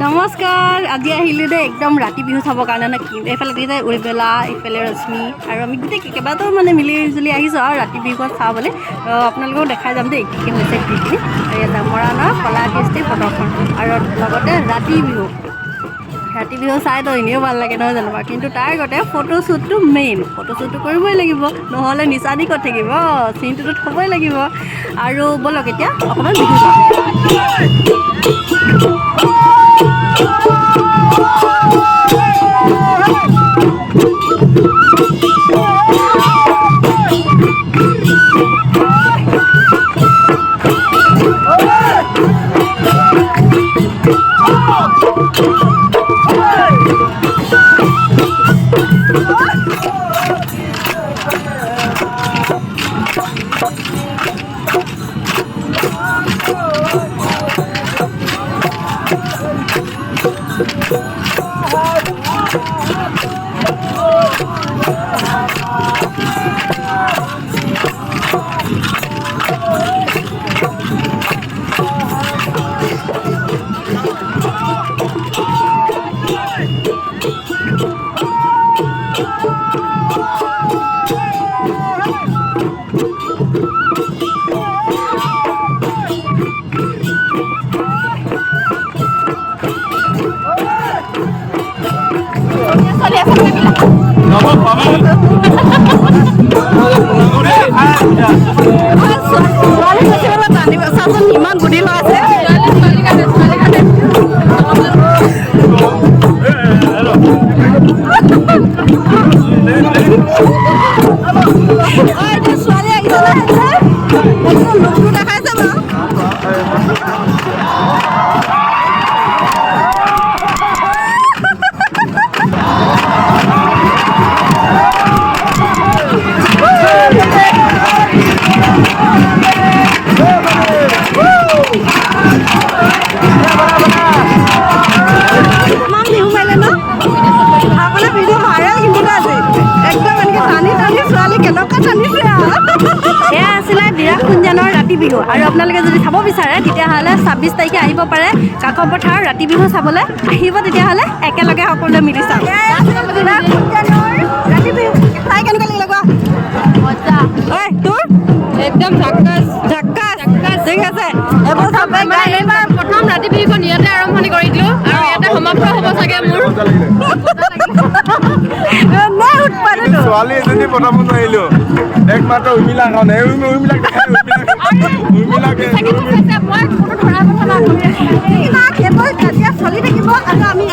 নমস্কাৰ আজি আহিলো দে একদম ৰাতি বিহু চাবৰ কাৰণে না এইফালে দিছে উৰ্মিলা এইফালে ৰশ্মি আৰু আমি গোটেই কেইবাটাও মানে মিলি জুলি আহিছোঁ আৰু ৰাতি বিহুখন চাবলৈ আপোনালোকেও দেখাই যাম দেই কি হৈছে কি আৰু এটা মৰাণৰ কলা কৃষ্টি প্ৰদৰ্শন আৰু লগতে ৰাতি বিহু চাই তো এনেও ভাল লাগে নহয় জানো বাৰু কিন্তু তাৰ আগতে ফটোশ্বুটটো মেইন ফটোশ্বুটটো কৰিবই লাগিব নহ'লে নিচানি ক'ত থাকিব চিনটোতো থ'বই লাগিব আৰু ব'লক এতিয়া অকণমান বিহু চাওঁ ইমান গুটি লগাইছে ছোৱালী আহিছে দেখাইছে বাৰু ৰাতি বিহু আৰু আপোনালোকে যদি চাব বিচাৰে তেতিয়াহ'লে ২৬ তাৰিখে আহিব পাৰে কাকপথাৰ ৰাতি বিহু চাবলৈ আহিব তেতিয়াহ'লে একেলগে সকলোৱে মিলি চাওঁ ৰাতি বিহু চাই কেনেকৈ লাগিলে মজা ঐ তোৰ একদম ঝাক্কাছ ঠিক আছে এইবাৰ প্ৰথম ৰাতি বিহুখন ইয়াতে আৰম্ভণি কৰি দিলোঁ আৰু ইয়াতে সমাপ্ত হ'ব চাগে মোৰ ছোৱালী এজনী প্ৰথমত আহিলো একমাত্ৰ উৰ্মিলা কাৰণে উৰ্মিলাক দেখাই চলি থাকিব আৰু আমি